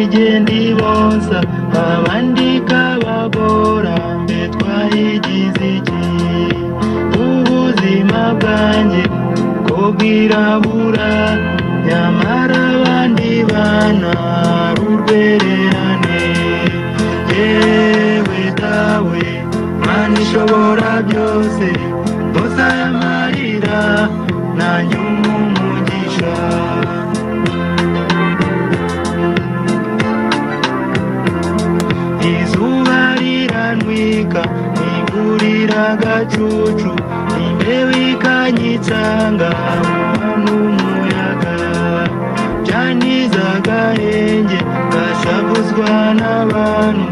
igenda ibonsa abandi kabagora mbe twayigize iki ubuzima bwanjye ko bwirabura nyamara abandi bana rurwererane yewe dawe Mana ishobora byose mpoza y'amarira nanjye umugisha izuba riranwika nigurira agacucu imbeho ikanyitsanga n'umuyaga byantiza agahenge gashavuzwa n'abantu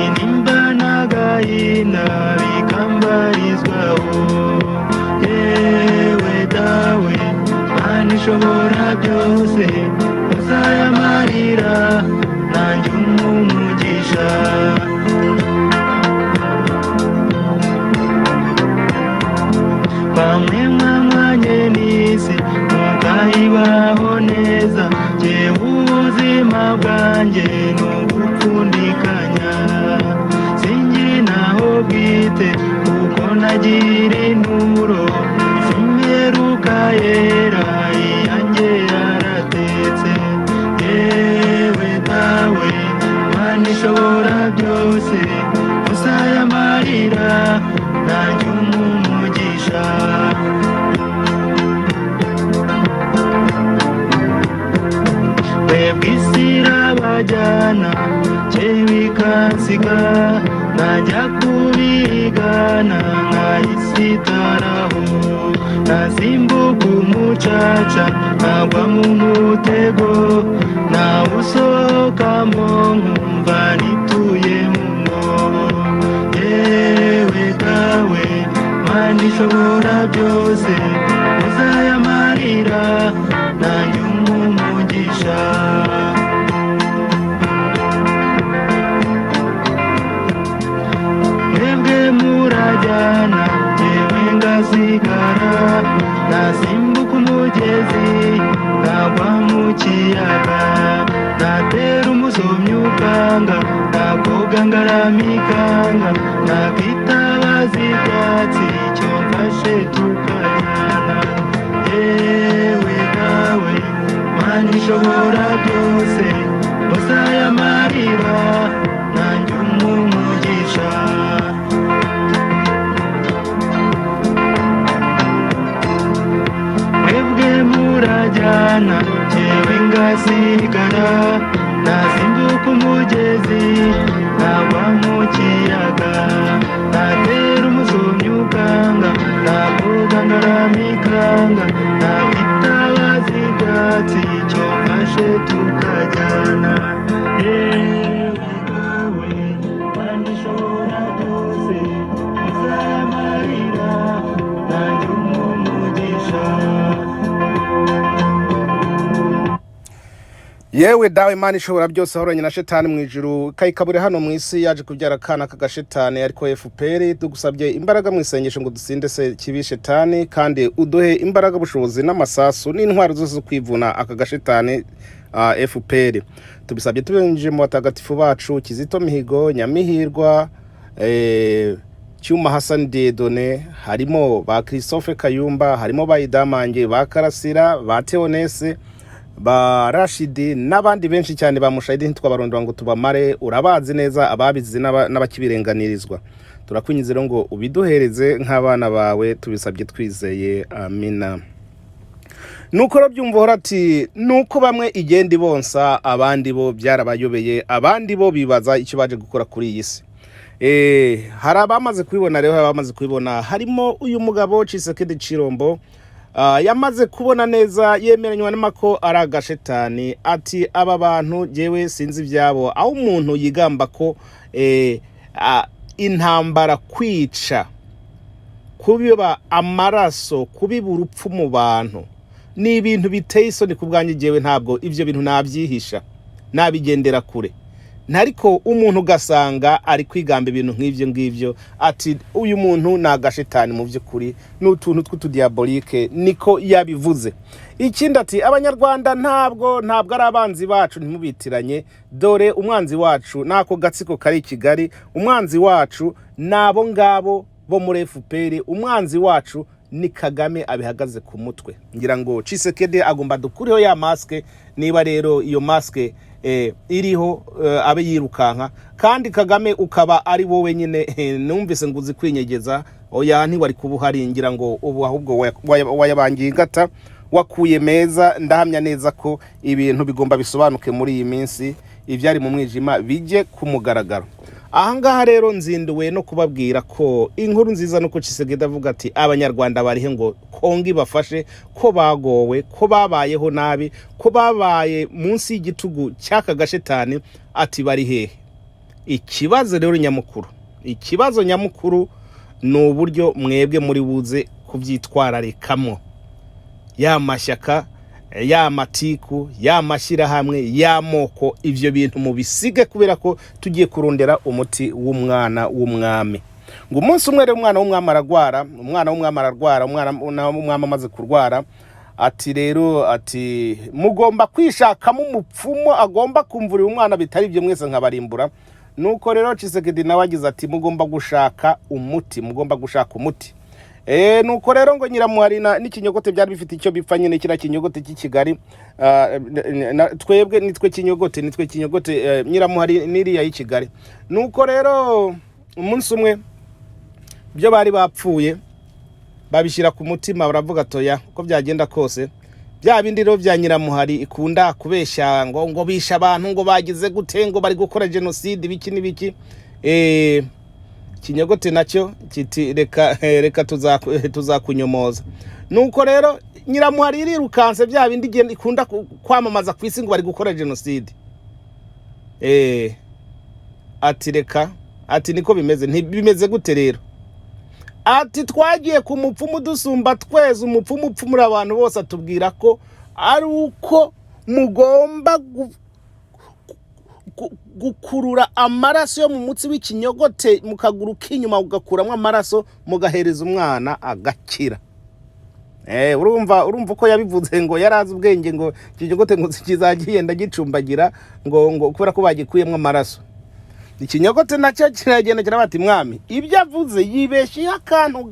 intimba n'agahinda bikambarizwaho yewe dawe Mana ishobora byose uzayamarira nanjye umugisha bamwe mwamwanye n'isi mukayibaho neza jyewe ubuzima bwanjye ni ugupfundikanya sinjye naho bwite kuko nagira inturo simperuka yera iyanjye yaratetse yewe dawe Mana ishobora byose uzayamarira nanjye umugisha webwe isi irabajyana jyewe ikansiga najya kubigana nkayisitaraho nasimbuka umucaca nkagwa mu mutego nawusohokamo nkumva nituye mu mwobo yewe dawe Mana ishobora byose uzayamarira nanjye umugisha mwebwe murajyana jyewe ngasigara nasimbuka umugezi nagwa mu kiyaga natera umusomyi ukanga nakoga ngaramikanga nakitabaza ibyatsi icyo mfashe tukajyana yewe dawe Mana ishobora byose uzayamarira nanjye umugisha mwebwe murajyana jyewe ngasigara nasimbuka umugezi nagwa mu kiyaga natera umusomyi ukanga nakoga ngaramikanga nakitabaza ibyatsi icyo mfashe tukajyana yewe dawe Mana ishobora byose uzayamarira nanjye umugisha yewe dawe Mana ishobora byose ahoranye na shetani mu ijuru kayikabure hano mu isi yaje kubyara akana kagashetani ariko FPR tugusabye imbaraga mu isengesho ngo dutsinde se kibi shetani kandi uduhe imbaraga bushobozi n'amasasu n'intwaro zose zo kwivuna aka gashetani FPR tubisabye tubenje mu batagatifu bacu Kizito Mihigo Nyamihirwa Cyuma Hassan Dieudonné harimo ba Christophe Kayumba harimo ba Idamange ba Karasira ba Theonese ba Rashidi n'abandi benshi cyane ba Mushayidi ntitwabarondora ngo tubamare urabazi neza ababizi n'abakibirenganirizwa turakwinyize rero ngo ubiduhereze nk'abana bawe tubisabye twizeye amina nuko rabyumva horati nuko bamwe igenda ibonsa abandi bo byarabayobeye abandi bo bibaza icyo baje gukora kuri iyi si hari abamaze kubibona rero abamaze kubibona harimo uyu mugabo Tshisekedi Chirombo yamaze kubona neza yemeranywa n'amako ari agashetani ati aba bantu jewe sinzi ibyabo aho umuntu yigamba ko intambara kwica kubiba amaraso kubiba urupfu mu bantu ni ibintu biteye isoni ku bwanjye jewe ntabwo ivyo bintu nabyihisha nabigendera kure ntariko umuntu ugasanga ari kwigamba ibintu nk'ivyo ngivyo ati uyu muntu nagashetani mu by'ukuri n'utuntu tw'utudiabolike niko yabivuze. Ikindi ati abanyarwanda ntabwo ari abanzi bacu, ntimubitiranye, dore umwanzi wacu nako gatsiko kari Kigali, umwanzi wacu nabo ngabo bo muri FPR, umwanzi wacu ni Kagame abihagaze ku mutwe. Ngira ngo Tshisekedi agomba dukuriho ya maske, niba rero iyo maske iriho abe yirukanka, kandi Kagame ukaba ari wowe nyine numvise nguzi kwinyegeza, oya ntiwari kubuhari. Ngira ngo ubu ahubwo wayabangiye ingata, wakuye meza. Ndahamya neza ko ibintu bigomba bisobanuke muri iyi minsi, ivyari mu mwijima bijye kumugaragaro. Ahangaha rero nzinduwe no kubabwira ko inkuru nziza nuko Tshisekedi avuga ati abanyarwanda barihe ngo Kongo bafashe, ko bagowe, ko babayeho nabi, ko babaye munsi y'igitugu cyaka gashetani, ati bari hehe. Ikibazo rero nyamukuru ni uburyo mwebwe muri buze kubyitwararekamo. Ya mashyaka, ya matiku, ya mashyirahamwe, ya moko, ivyo bintu mubisige, kubera ko tugiye kurondera umuti w'umwana w'umwami. Ngo umunsi umwe rero umwana w'umwami ararwara, umwana amaze kurwara, ati rero ati mugomba kwishakamo umupfumu agomba kumvurira umwana, bitari ibyo mwese nkabarimbura. Nuko rero Tshisekedi nawe agize ati mugomba gushaka umuti. Nuko rero ngo Nyiramuhari n'ikinyogote byari bifite icyo bipfa nyine, kira kinyogote cy'Ikigali, twebwe nitwe kinyogote, Nyiramuhari niriya y'Ikigali. Nuko rero umunsi umwe byo bari bapfuye babishyira ku mutima, baravuga toya uko byagenda kose, bya bindi rero bya Nyiramuhari ikunda kubeshya ngo bisha abantu, ngo bagize gute, ngo bari gukora genocide biki n'ibiki. Kinyogote nacyo kiti reka tuzakunyomoza. Nuko rero Nyiramuhari irirukanse bya bindi ikunda kwamamaza ku isi ngo bari gukora genocide. Ati reka, ati niko bimeze. Ntibimeze gute rero? Ati twagiye ku mupfumu dusumba tweze, umupfumu upfumura abantu bose, atubwira ko ari uko mugomba gukurura amaraso yo mu mutsi w'ikinyogote mukaguru k'inyuma ugakuramo amaraso mugahereza umwana agakira. Urumva uko yabivuze, ngo yarazi ubwenge, ngo ikinyogote ngo kizagenda gicumbagira ngo kubera ko bagikuyemo amaraso. Ikinyogote nacyo kiragenda kirabati mwami, ibyo avuze yibeshiye akantu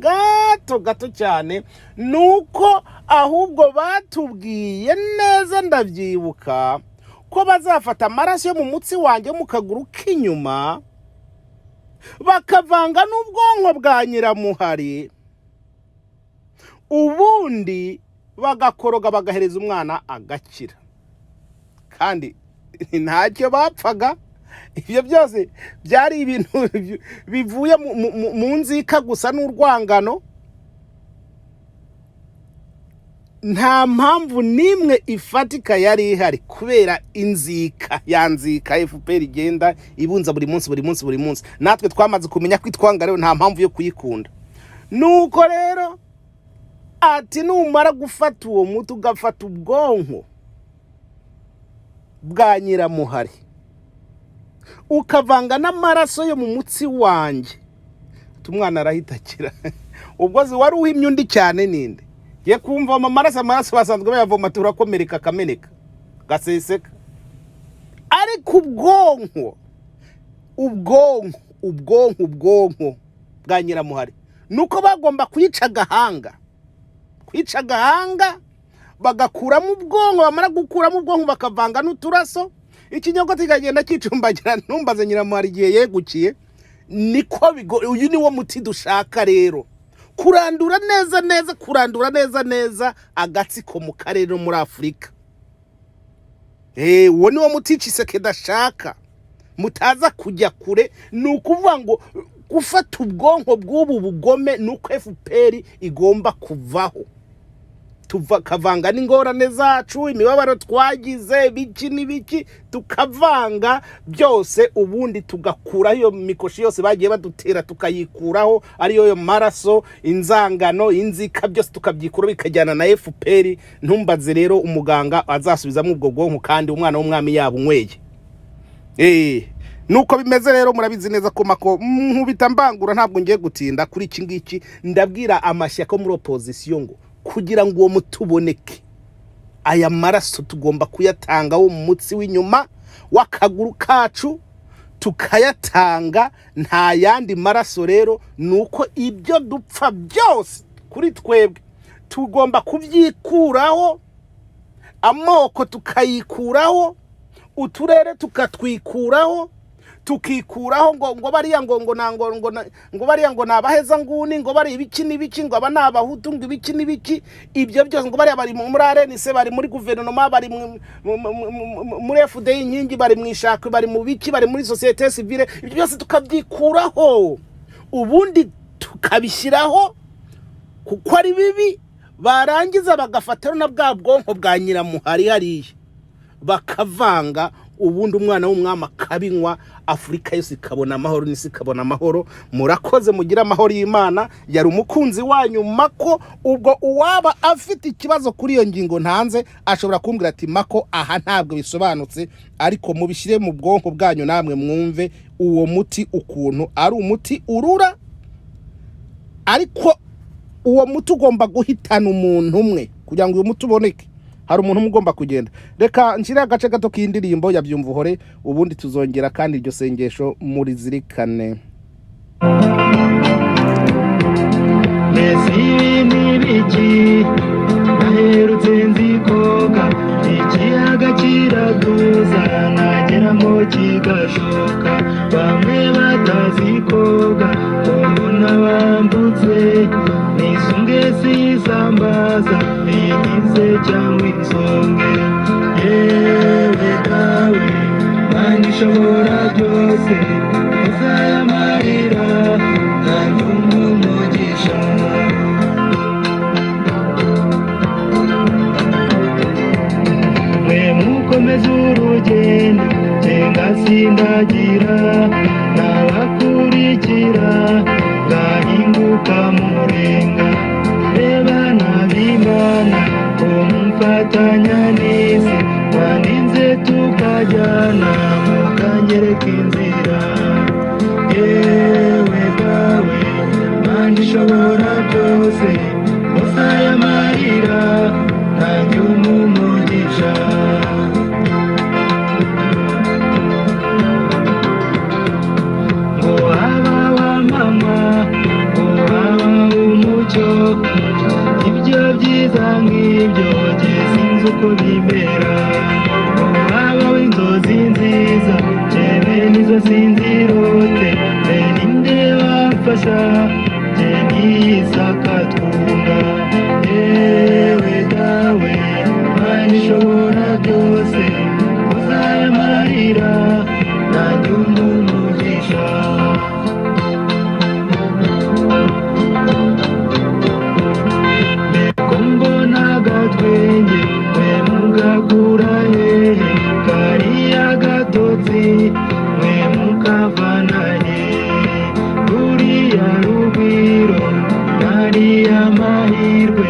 gato cyane, nuko ahubwo batubwiye neza, ndavyibuka ko bazafata amaraso yo mu mutsi wanjye mu kaguru k'inyuma bakavanga n'ubwonko bwa Nyiramuhari, ubundi bagakoroga bagahereza umwana agakira. Kandi ntacyo bapfaga, ibyo byose byari ibintu bivuye mu nzika gusa n'urwangano. Nta mpamvu nimwe ifatika yari ihari, kubera inzika FPR igenda ibunza buri munsi. Natwe twamaze kumenya ko itwanga, rero nta mpamvu yo kuyikunda. Nuko rero ati numara gufata uwo muti ugafata ubwonko bwa Nyiramuhari ukavanga n'amaraso yo mu mutsi wanjye, umwana arahita akira. Ubwo wari uhimye undi cyane ninde? Ye kumva amaraso basanzwe bayavoma turakomereka akameneka gaseseka. Ariko ubwonko bwa Nyiramuhari nuko bagomba kwica agahanga bagakuramo ubwonko, bamara gukuramo ubwonko bakavanga n'uturaso, ikinyogote kigagenda kicumbagira. Ntumbaze Nyiramuhari igihe yegukiye, niko uyu ni wo muti dushaka rero, kurandura neza agatsiko mu karere muri Afurika. Uwo ni wo muti Tshisekedi ashaka, mutaza kujya kure. Ni ukuvuga ngo gufata ubwonko bw'ubu bugome, nuko FPR igomba kuvaho, tukavanga n'ingorane zacu, imibabaro twagize, biki n'ibiki, tukavanga byose, ubundi tugakura iyo mikoshi yose bagiye badutera, tukayikuraho, ariyo yo maraso, inzangano, inzika, byose tukabyikura bikajyana na FPR. Ntumbaze rero umuganga azasubizamo ubwo bwonko kandi umwana w'umwami yabunyweye. nuko bimeze rero murabizi neza ko Mako nkubita mbangura ntabwo ngiye gutinda kuri iki ngiki ndabwira amashyaka muri opposition ngo kugira ngo uwo mutuboneke aya maraso tugomba kuyatanga wo mu mutsi w'inyuma wakaguru kacu tukayatanga nta yandi maraso rero nuko ibyo dupfa byose kuri twebwe tugomba kubyikuraho amoko tukayikuraho uturere tukatwikuraho tukikuraho ngo bariya ngo bariya ngo nabaheza nguni ngo bari ibiki n'ibiki ngo aba nabahutu ngo ibiki n'ibiki ibyo byose ngo bariya bari muri arenise bari muri guverinoma bari muri FDI inkingi bari mu ishaka bari mu biki bari muri societe civile ibyo byose tukabyikuraho ubundi tukabishyiraho kuko ari bibi barangiza bagafatira na bwa bwonko bwa nyiramuhari hariya bakavanga ubundi umwana w'umwami akabinywa Afurika yose ikabona amahoro n'isi ikabona amahoro murakoze mugira amahoro y'Imana yari umukunzi wanyu Mako ubwo uwaba afite ikibazo kuri iyo ngingo ntanze ashobora kumbwira ati Mako aha ntabwo bisobanutse ariko mubishyire mu bwonko bwanyu namwe mwumve uwo muti ukuntu ari umuti urura ariko uwo muti ugomba guhitana umuntu umwe kugira ngo uyu muti uboneke hari umuntu mugomba kugenda reka nshira agace gato k'indirimbo ya Byumvuhore ubundi tuzongera kandi iryo sengesho muri zirikane Mesi nibiki naherutse nzikoga ikiyaga kiraduza nageramo kigashoka bamwe batazikoga umuntu bambutse nisunge sisambaza bigize cyangwa insonge yewe dawe Mana ishobora byose uzayamarira kandi umugisha mwe mukomeze urugendo sindagira nabakurikira ngahinguka murenga reba nabimana umfatanya n'isi twaninze tukajyana mukanyereka inzira yewe dawe Mana ishobora byose uzayamarira nanjye umugisha ngo haba wa mama ngo haba umucyo ibyo byiza nk'ibyo sinzi uko bimera ngo haba w'inzozi nziza jewe nizo sinzirote ninde wamfasha nisakatunga yewe dawe Mana ishobora byose uzayamarira nanjye umugisha mbona agatwenge mwe mugakura hehe kariya gatotsi mwe mukavana hehe ruriya rugwiro nariya mahirwe